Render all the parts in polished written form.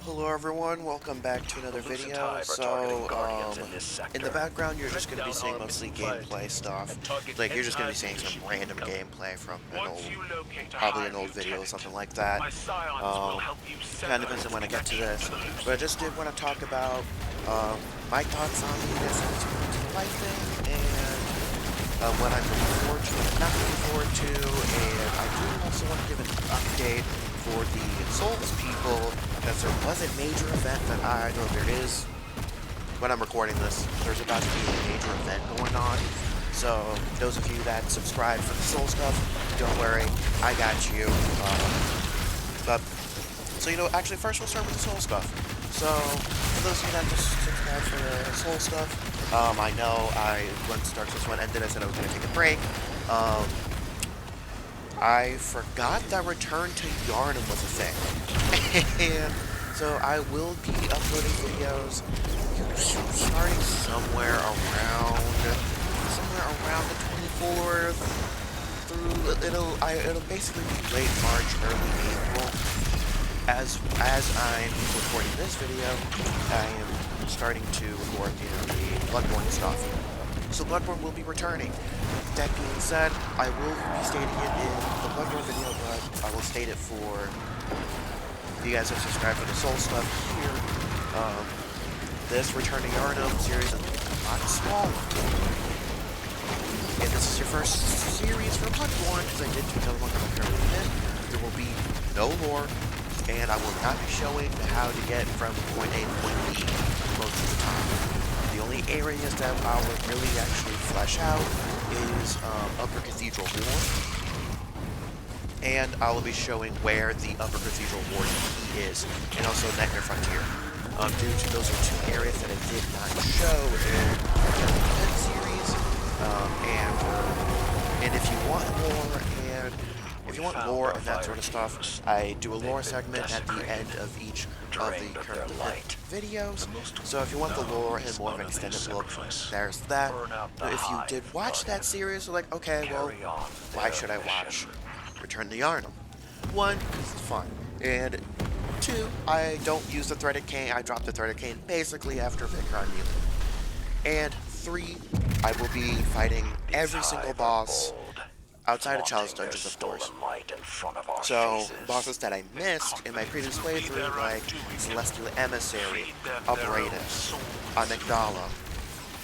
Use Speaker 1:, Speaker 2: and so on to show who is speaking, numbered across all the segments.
Speaker 1: Hello everyone, welcome back to another video. In the background you're just going to be seeing mostly gameplay stuff. Like, you're just going to be seeing some random gameplay from probably an old video or something like that. Kind of depends on when I get to this. But I just did want to talk about my thoughts on the life thing, and what I'm looking forward to, not looking forward to, and I do also want to give an update for the Souls people, because there was a major event that I know there is. When I'm recording this, there's about to be a major event going on. So those of you that subscribe for the Soul stuff, don't worry, I got you. Actually, first we'll start with the Soul stuff. So for those of you that just subscribe for the Soul stuff, I know once Dark Souls 1 ended, I said I was going to take a break. I forgot that Return to Yharnam was a thing. And so I will be uploading videos starting somewhere around the 24th through it'll basically be late March, early April. As I'm recording this video, I am starting to record the Bloodborne stuff. So Bloodborne will be returning. That being said, I will be stating it in the Bloodborne video, but I will state it for you guys that subscribe for the Soul stuff here. This Return to Yharnam series is a lot smaller. If this is your first series for Bloodborne, because I did do another one that there will be no lore, and I will not be showing how to get from point A to point B most of the time. The only areas that I will really actually flesh out is Upper Cathedral Ward, and I will be showing where the Upper Cathedral Ward is, and also Nightmare Frontier. Due to those are two areas that I did not show in the series, and if you want more and that sort of stuff, I do a lore segment at the end of each of the current videos. So if you want the lore and more of an extended look, there's that. But if you did watch that series, you're like, okay, well, why should I watch Return to Yharnam? One, because it's fun, and two, I don't use the threaded cane. I drop the threaded cane basically after Vicar on Melee. And three, I will be fighting every single boss outside of Chalice Dungeons, of course. So, bosses that I missed in my previous playthrough, like Celestial Emissary, Upratus, Amygdala,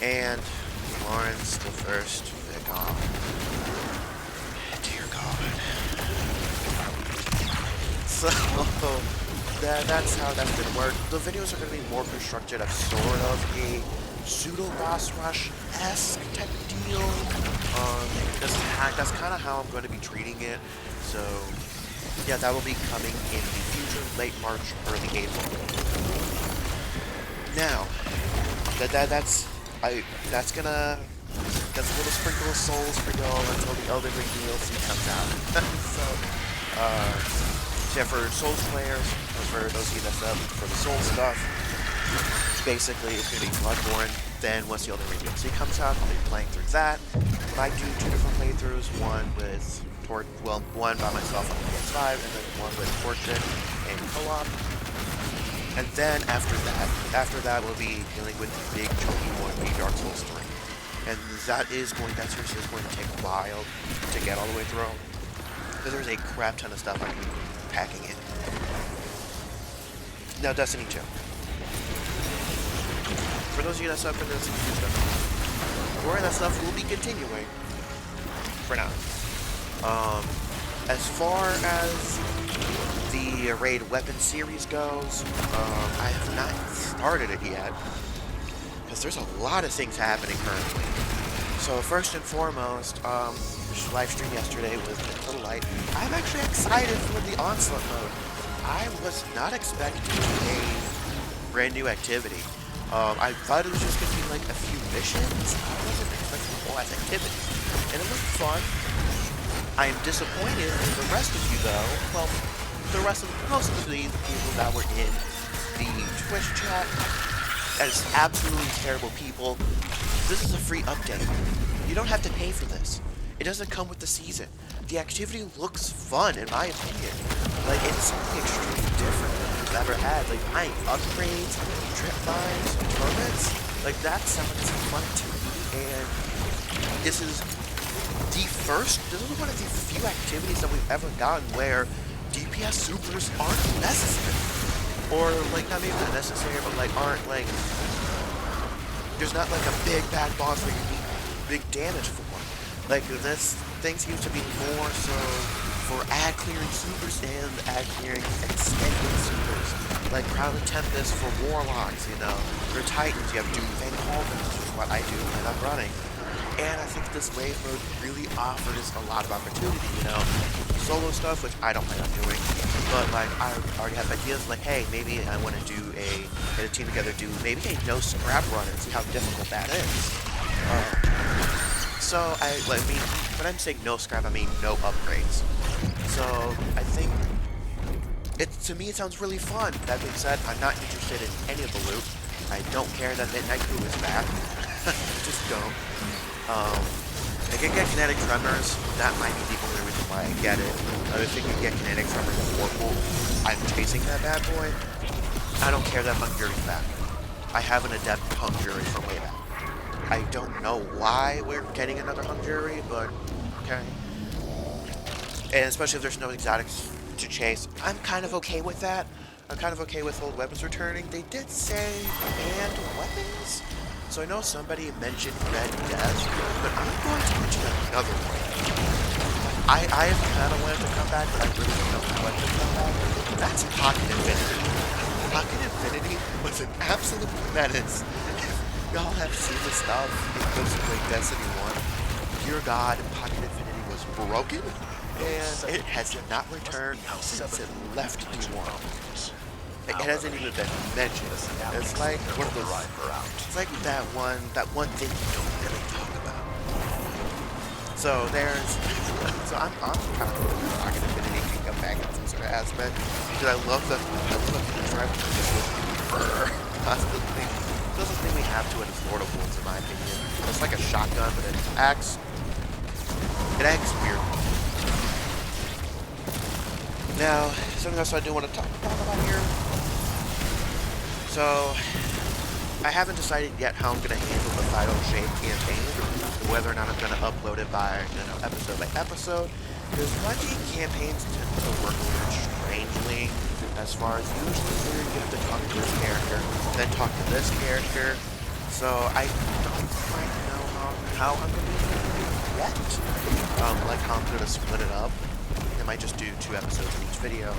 Speaker 1: and Lawrence the First Vicar. Dear God. So, that's how that's going to work. The videos are going to be more constructed of sort of a pseudo-boss rush-esque type of deal. That's kind of how I'm going to be treating it. So, yeah, that will be coming in the future, late March, early April. Now, that's a little sprinkle of souls for y'all until the Elden Ring DLC comes out. So, yeah, for Souls players, or for those of you that's up for the Soul stuff, basically it's going to be Bloodborne. Then once the Elden Ring DLC comes out, I'll be playing through that. But I do two different playthroughs, one by myself on the PS5, and then one with Fortune and co-op. And then after that we'll be dealing with the big chunky one, the Dark Souls 3. And that seriously is going to take a while to get all the way through. Because there's a crap ton of stuff I'm going to be packing in. Now, Destiny 2. For those of you that sub for this stuff, more of that stuff will be continuing for now. As far as the Raid Weapon series goes, I have not started it yet, because there's a lot of things happening currently. So first and foremost, live stream yesterday was a little light. I'm actually excited for the Onslaught mode. I was not expecting a brand new activity. I thought it was just going to be like a few missions. I wasn't expecting a whole lot of activity. And it looked fun. I am disappointed in the rest of you though. Well, most of the people that were in the Twitch chat as absolutely terrible people. This is a free update. You don't have to pay for this. It doesn't come with the season. The activity looks fun, in my opinion. Like, it's something extremely different than I've ever had. Like, buying upgrades, trip mines, turrets, like, that sounds fun to me, and this is one of the few activities that we've ever gotten where DPS supers aren't necessary. Or, like, not maybe not necessary, but, like, aren't, like, there's not, like, a big bad boss where you need big damage for. Like, this thing seems to be more so for ad clearing supers and ad clearing extended supers. Like, Crown of Tempest for Warlocks, you know. For Titans, you have Doom Van Calvin, which is what I do when I'm running. And I think this wave mode really offers a lot of opportunity, you know. Solo stuff, which I don't plan on doing, but like I already have ideas like, hey, maybe I want to do get a team together, do maybe a no scrap run and see how difficult that is. So when I'm saying no scrap, I mean no upgrades. So I think to me it sounds really fun. That being said, I'm not interested in any of the loot. I don't care that Midnight Crew is back. Just don't. I can get kinetic tremors. That might be the only reason why I get it. If I can get kinetic tremors in Warpool, I'm chasing that bad boy. I don't care that Hungry's back. I have an adept Hungry from way back. I don't know why we're getting another Hungry, but okay. And especially if there's no exotics to chase, I'm kind of okay with that. I'm kind of okay with old weapons returning. They did say banned weapons? So I know somebody mentioned Red Death, but I'm going to mention another one. I have kind of wanted to come back, but I really don't know what to come back. That's Pocket Infinity. Pocket Infinity was an absolute menace. If y'all have seen the stuff in Ghost of Destiny 1, dear God, Pocket Infinity was broken, and it has not returned since it left D1. It hasn't even been mentioned. It's like one of those. It's like that one thing you don't really talk about. So I'm kind of hoping Pocket Infinity can come back in some sort of aspect because I love the drive just with constantly. It doesn't think we have to in Florida Wolves, in my opinion. It's like a shotgun, but it acts weird. Now, something else I do want to talk about here. So, I haven't decided yet how I'm going to handle the Final Shade campaign, whether or not I'm going to upload it by, episode by episode, because Bungie campaigns tend to work very strangely, as far as usually you have to talk to this character, then talk to this character, so I don't quite know how I'm going to do it yet, like how I'm going to split it up. I might just do 2 episodes in each video.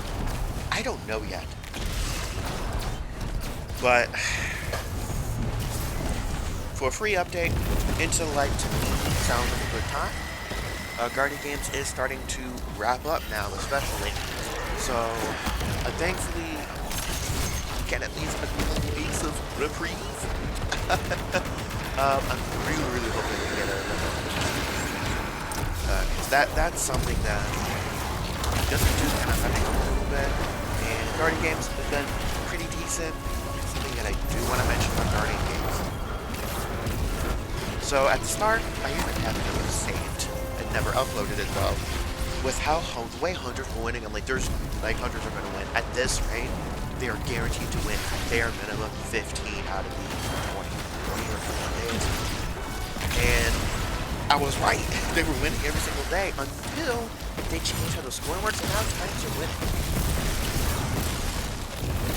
Speaker 1: I don't know yet. But for a free update, Intellect to me sounds like a good time. Guardian Games is starting to wrap up now, especially. So, thankfully, get at least a couple weeks of reprieve. I'm really hoping to get a that's something that just kind of having a little bit. And Guardian Games has been pretty decent. That I do want to mention about Guardian Games. So at the start, I even had it saved and never uploaded it though. With the way Hunters were winning, I'm like, Hunters are going to win. At this rate, they are guaranteed to win at bare minimum 15 out of the 20 or 20 days. And I was right. They were winning every single day until they changed how the scoring works, and now Titans are winning.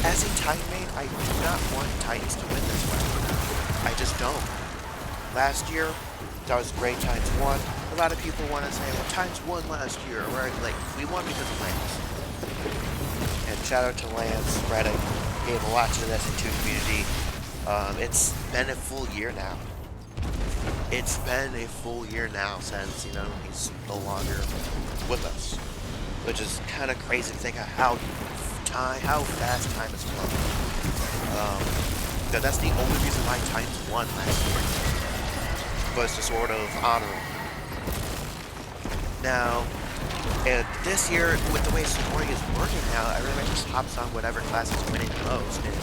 Speaker 1: As a Titan main, I do not want Titans to win this way. I just don't. Last year, that was great, Titans won. A lot of people want to say, well, Titans won last year, right? Like, we won because of Lance. And shout out to Lance. Reddit gave a lot to the S2 community. It's been a full year now. It's been a full year now since, he's no longer with us. Which is kind of crazy to think of how fast time has flown. That's the only reason why Titans won last year. Was to sort of honor him. Now, and this year, with the way scoring is working now, everybody just hops on whatever class is winning the most, and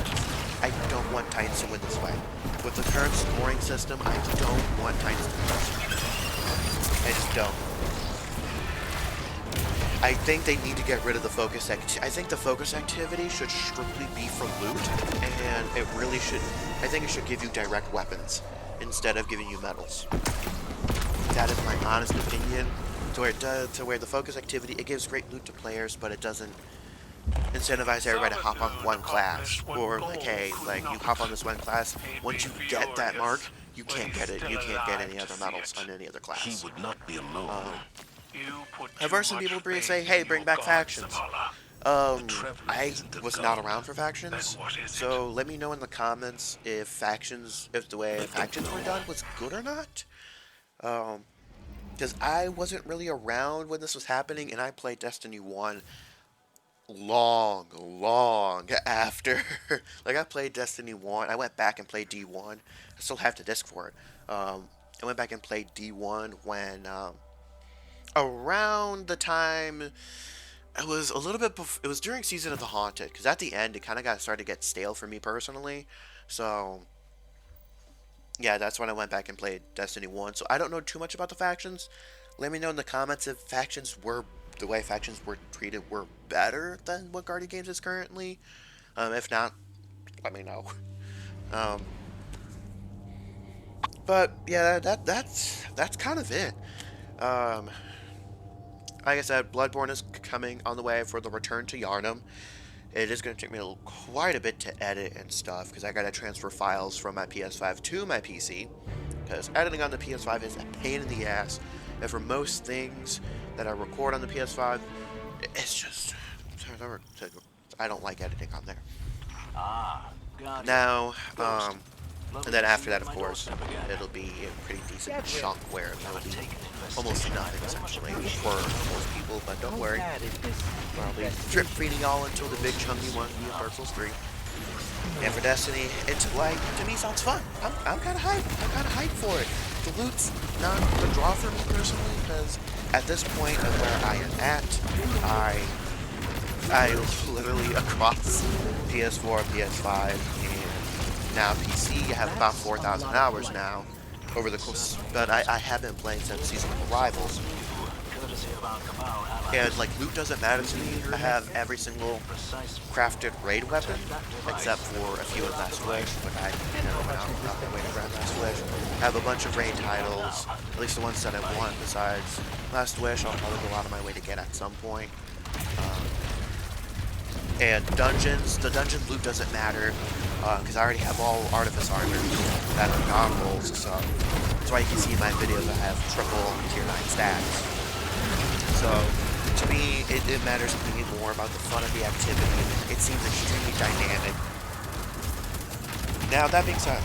Speaker 1: I don't want Titans to win this way. With the current scoring system, I don't want Titans to win this way. I just don't. I think they need to get rid of the focus I think the focus activity should strictly be for loot, and it really should. I think it should give you direct weapons instead of giving you medals. That is my honest opinion. To where the focus activity, it gives great loot to players, but it doesn't incentivize everybody to hop on one class. Or like, hey, like you hop on this one class. Once you get that mark, you can't get it. You can't get any other medals on any other class.
Speaker 2: He would not be alone.
Speaker 1: I've heard some people say, hey, bring back factions. I was not around for factions, so let me know in the comments if the way factions were done was good or not. Because I wasn't really around when this was happening, and I played Destiny 1 long after. Like, I played Destiny 1, I went back and played D1. I still have the disc for it. I went back and played D1 when, around the time, it was a little bit it was during Season of the Haunted, because at the end, it kind of started to get stale for me personally, so yeah, that's when I went back and played Destiny 1, so I don't know too much about the factions. Let me know in the comments if the way factions were treated were better than what Guardian Games is currently. If not, let me know. But yeah, that's kind of it. Like I said, Bloodborne is coming on the way for the return to Yharnam. It is going to take me quite a bit to edit and stuff, because I got to transfer files from my PS5 to my PC, because editing on the PS5 is a pain in the ass, and for most things that I record on the PS5, it's just, I don't like editing on there. Now, and then after that, of course, it'll be a pretty decent chunk where it'll be almost nothing, essentially, for most people, but don't worry. I'll be drip feeding y'all until the big chunky one will be in Dark Souls 3. And for Destiny, it's like, to me, sounds fun. I'm kind of hyped. I'm kind of hyped for it. The loot's not the draw for me personally, because at this point of where I am at, I literally across PS4, PS5, and now PC, I have about 4,000 hours now over the course, but I have been playing since Season of Arrivals. And like, loot doesn't matter to me. I have every single crafted raid weapon, except for a few in Last Wish, but I never went out the way to grab Last Wish. I have a bunch of raid titles, at least the ones that I want, besides Last Wish, I'll probably go out of my way to get at some point. And dungeons, the dungeon loot doesn't matter, because I already have all Artifice armor that are non-rolls, so that's why you can see in my videos I have triple tier 9 stacks. So, to me, it matters to me more about the fun of the activity. It seems extremely dynamic. Now, that being said,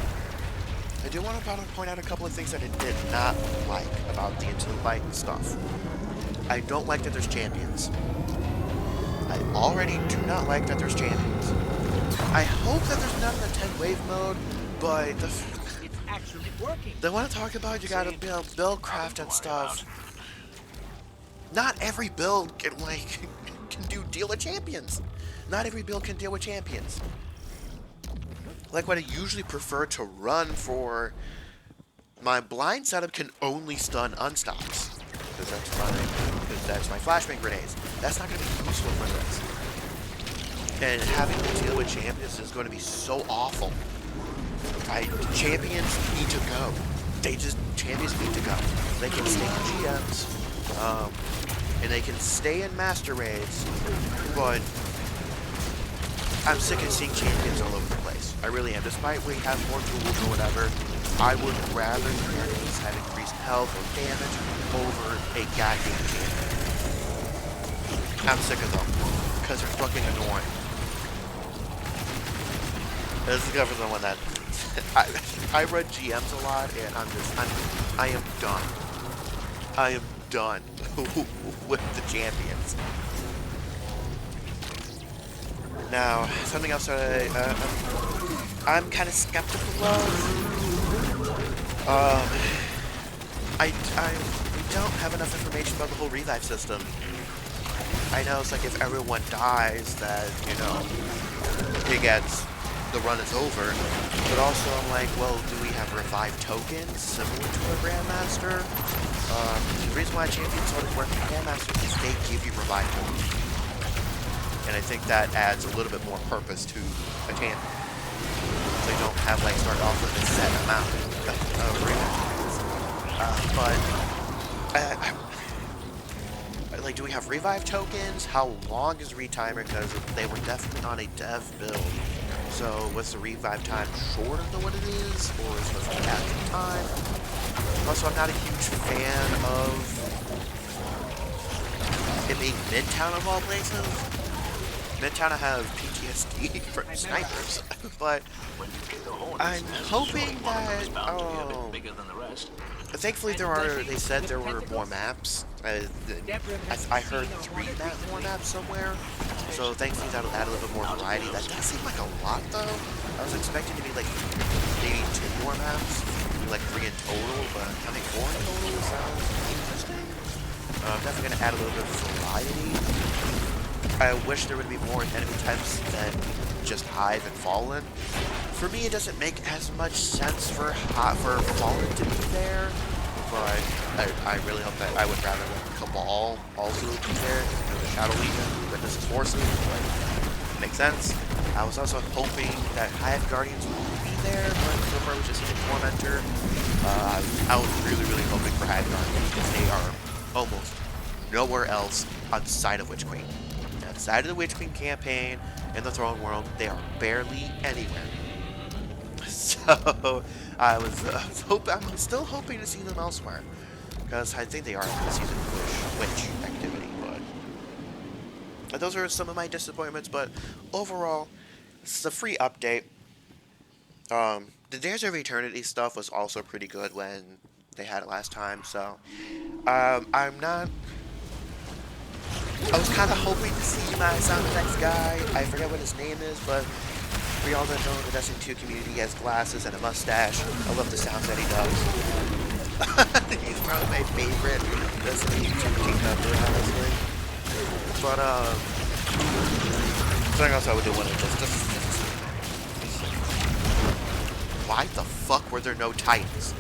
Speaker 1: I do want to point out a couple of things that I did not like about the Into the Light stuff. I don't like that there's champions. I already do not like that there's champions. I hope that there's not an attack wave mode, but it's actually working. They want to talk about you gotta build craft and stuff. Not every build can deal with champions. Not every build can deal with champions. Like what I usually prefer to run for, my blind setup can only stun unstocks. Because that's my flashbang grenades. That's not going to be useful for this. And having to deal with champions is going to be so awful. Champions need to go. Champions need to go. They can stay in GMs, and they can stay in master raids, but I'm sick of seeing champions all over the place. I really am. Despite we have more tools or whatever, I would rather enemies have increased health or damage over a goddamn champion. I'm sick of them, because they're fucking annoying. This is for someone that I read GMs a lot, and I am done. I am done with the champions. Now, something else that I'm kind of skeptical of. We don't have enough information about the whole revive system. I know it's like if everyone dies, that, you know, it gets the run is over. But also, I'm like, well, do we have revive tokens similar to a Grandmaster? The reason why champions started working Grandmaster is they give you revive tokens. And I think that adds a little bit more purpose to a champion. So you don't have, like, start off with a set amount of like, do we have revive tokens? How long is retimer? Because they were definitely on a dev build. So was the revive time shorter than what it is, or is it the actual time? Also, I'm not a huge fan of it being Midtown of all places. Midtown I have PTSD from snipers, but I'm hoping that, thankfully they said there were more maps. I heard 3 more maps somewhere, so thankfully that'll add a little bit more variety. That does seem like a lot though. I was expecting to be like maybe 2 more maps, like 3 in total, but I think 4 in total sounds interesting. I'm definitely going to add a little bit of variety. I wish there would be more enemy types than just Hive and Fallen. For me, it doesn't make as much sense for Fallen to be there, but I really hope that I would rather Cabal also be there, the Shadow Legion, Witness's Forces, but it makes sense. I was also hoping that Hive Guardians would be there, but so far we just hit Tormentor. I was really hoping for Hive Guardians because they are almost nowhere else outside of Witch Queen. Outside of the Witch Queen campaign in the Throne World, they are barely anywhere. So I'm still hoping to see them elsewhere, because I think they are in the season Witch activity. But those are some of my disappointments. But overall, this is a free update. The Days of Eternity stuff was also pretty good when they had it last time. So I was kind of hoping to see my sound effects guy. I forget what his name is, but we all know the Destiny 2 community has glasses and a mustache. I love the sounds that he does. He's probably my favorite Destiny 2 team member, honestly. But, something else I would do when it just why the fuck were there no Titans?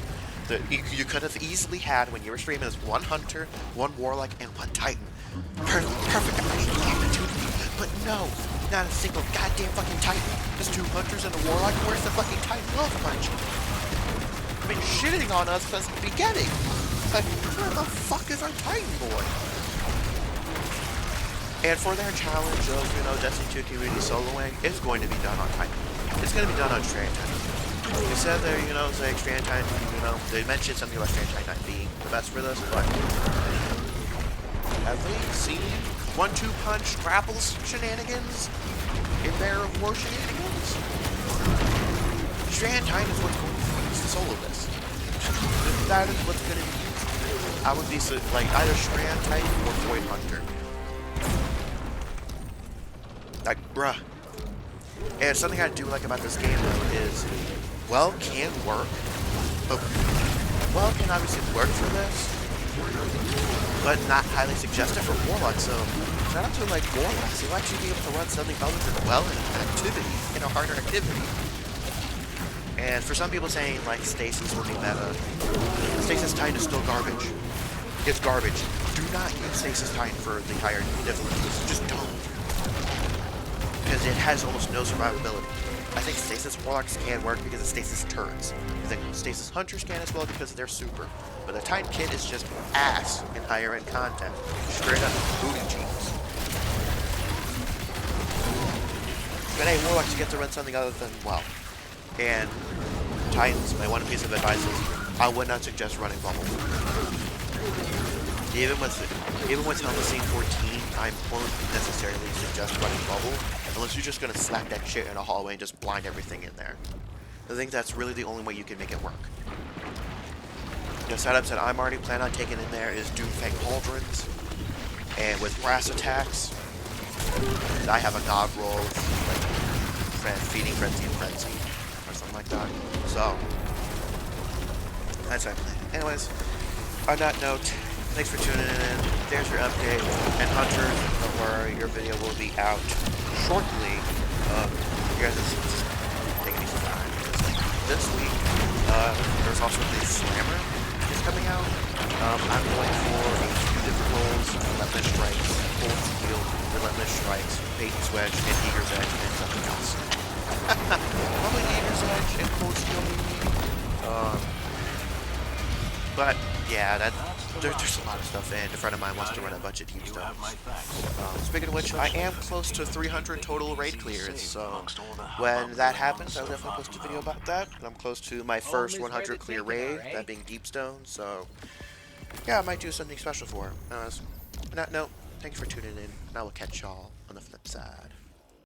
Speaker 1: You could have easily had, when you were streaming, as 1 Hunter, 1 Warlock, and 1 Titan. Perfect opportunity, but no, not a single goddamn fucking Titan. Just 2 Hunters and a Warlock. Where's the fucking Titan Love Punch? I've been shitting on us since the beginning. Like, where the fuck is our Titan boy? And for their challenge of, Destiny 2 community soloing, it's going to be done on Titan. It's going to be done on Strand Titan. They said they're, like Strand Titan, they mentioned something about Strand Titan not being the best for this, but have they seen 1-2 punch grapples shenanigans in their war shenanigans? Strand Titan is what's going to be used to solo this. That is what's going to be used. I would be like either Strand Titan or Void Hunter. Like, bruh. And something I do like about this game though is, well can work, but well can obviously work for this, but not highly suggested for Warlock. So shout out to like Warlocks, you'll actually be able to run something other than well in an activity, in a harder activity. And for some people saying like Stasis will be meta, Stasis Titan is still garbage. It's garbage. Do not use Stasis Titan for the higher difficulties. Just don't. Because it has almost no survivability. I think Stasis Warlocks can work because of Stasis turrets. I think Stasis Hunters can as well because of their super. But the Titan Kit is just ass in higher end content. Straight up booty jeans. But hey, Warlocks, you get to run something other than, well. And Titans, my one piece of advice is, I would not suggest running Bubble. Even with Helmsing 14, I won't necessarily suggest running Bubble, unless you're just going to slap that shit in a hallway and just blind everything in there. I think that's really the only way you can make it work. The setups that I'm already planning on taking in there is Doomfang Pauldrons, and with brass attacks, I have a God roll, like Feeding Frenzy and Frenzy, or something like that. So, that's what I plan. Anyways, on that note, thanks for tuning in. There's your update. And Hunters, don't worry, your video will be out shortly. You guys this week, there's also the Slammer is coming out. I'm going for a few different roles: Relentless Strikes, Cold Steel, Relentless Strikes, Peyton's Wedge, and Eager's Edge, and something else. Probably Eager's Edge and Cold Steel, maybe. But yeah, there's a lot of stuff, and a friend of mine wants to run a bunch of team stuff. Speaking of which, I am close to 300 total raid clears, so when that happens, I'll definitely post a video about that. I'm close to my first 100 clear raid, that being Deepstone, so yeah, I might do something special for it. No, thanks for tuning in, and I will catch y'all on the flip side.